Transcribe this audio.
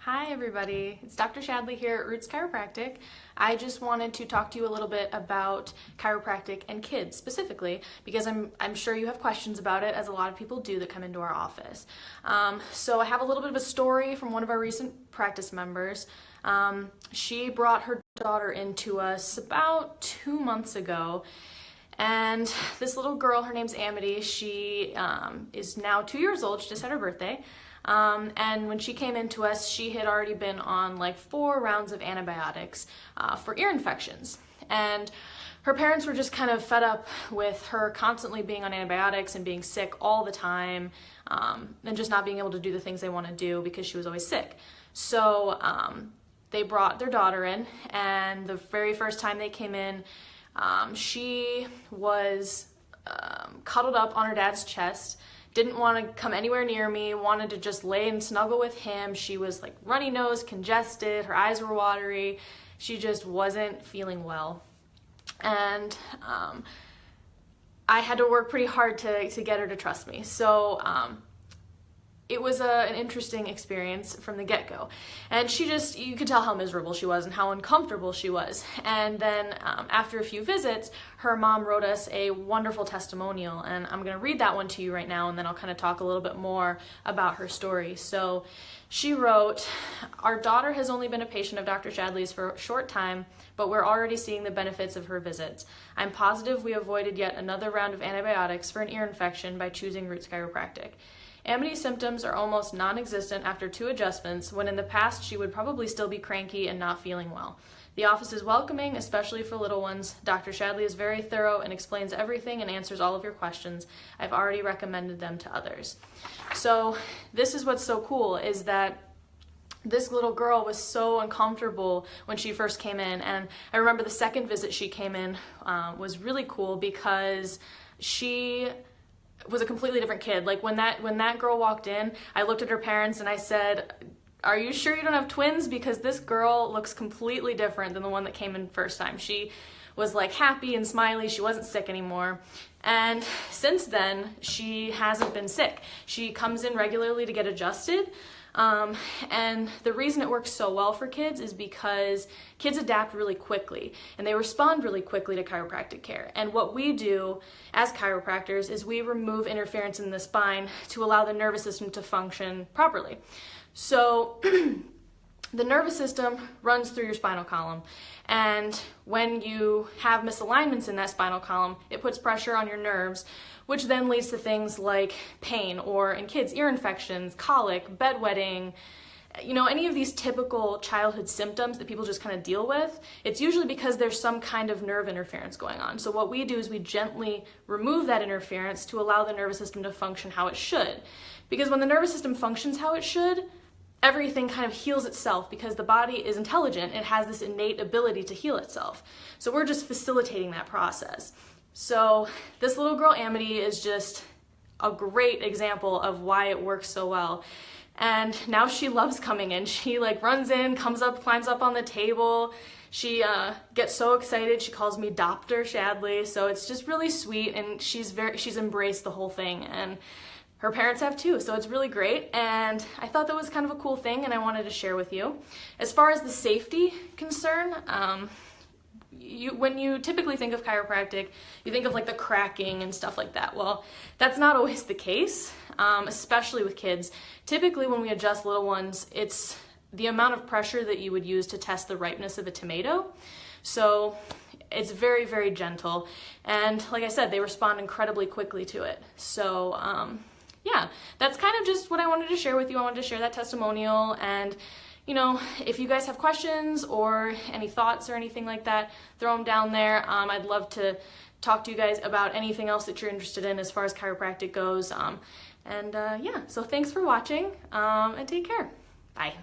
Hi everybody, it's Dr. Shadley here at Roots Chiropractic. I just wanted to talk to you a little bit about chiropractic and kids specifically because I'm sure you have questions about it, as a lot of people do that come into our office. So I have a little bit of a story from one of our recent practice members. She brought her daughter into us about 2 months ago. And this little girl, her name's Amity, she is now 2 years old, she just had her birthday. And when she came into us, she had already been on like 4 rounds of antibiotics for ear infections. And her parents were just kind of fed up with her constantly being on antibiotics and being sick all the time, and just not being able to do the things they want to do because she was always sick. So they brought their daughter in, and the very first time they came in, she was cuddled up on her dad's chest, didn't want to come anywhere near me, wanted to just lay and snuggle with him. She was like runny nose, congested, her eyes were watery. She just wasn't feeling well. And I had to work pretty hard to get her to trust me. So it was an interesting experience from the get-go. And you could tell how miserable she was and how uncomfortable she was. And then after a few visits, her mom wrote us a wonderful testimonial, and I'm gonna read that one to you right now, and then I'll kind of talk a little bit more about her story. So she wrote, "Our daughter has only been a patient of Dr. Shadley's for a short time, but we're already seeing the benefits of her visits. I'm positive we avoided yet another round of antibiotics for an ear infection by choosing Roots Chiropractic. Amity's symptoms are almost non-existent after 2 adjustments, when in the past she would probably still be cranky and not feeling well. The office is welcoming, especially for little ones. Dr. Shadley is very thorough and explains everything and answers all of your questions. I've already recommended them to others." So this is what's so cool, is that this little girl was so uncomfortable when she first came in. And I remember the second visit she came in was really cool because she was a completely different kid. Like when that girl walked in, I looked at her parents and I said, "Are you sure you don't have twins? Because this girl looks completely different than the one that came in first time." She was like happy and smiley. She wasn't sick anymore. And since then, she hasn't been sick. She comes in regularly to get adjusted. And the reason it works so well for kids is because kids adapt really quickly and they respond really quickly to chiropractic care. And what we do as chiropractors is we remove interference in the spine to allow the nervous system to function properly. So the nervous system runs through your spinal column, and when you have misalignments in that spinal column, it puts pressure on your nerves, which then leads to things like pain, or in kids, ear infections, colic, bedwetting, any of these typical childhood symptoms that people just kind of deal with. It's usually because there's some kind of nerve interference going on. So what we do is we gently remove that interference to allow the nervous system to function how it should. Because when the nervous system functions how it should, everything kind of heals itself, because the body is intelligent. It has this innate ability to heal itself. So we're just facilitating that process. So this little girl, Amity, is just a great example of why it works so well. And now she loves coming in. She runs in, comes up, climbs up on the table. She gets so excited. She calls me Dr. Shadley. So it's just really sweet, and she's embraced the whole thing. And her parents have too, so it's really great, and I thought that was kind of a cool thing, and I wanted to share with you. As far as the safety concern, when you typically think of chiropractic, you think of the cracking and stuff like that. Well, that's not always the case, especially with kids. Typically when we adjust little ones, it's the amount of pressure that you would use to test the ripeness of a tomato. So it's very, very gentle, and like I said, they respond incredibly quickly to it. So yeah, that's kind of just what I wanted to share with you. I wanted to share that testimonial, and if you guys have questions or any thoughts or anything like that, throw them down there. I'd love to talk to you guys about anything else that you're interested in as far as chiropractic goes. Yeah, so thanks for watching, and take care. Bye.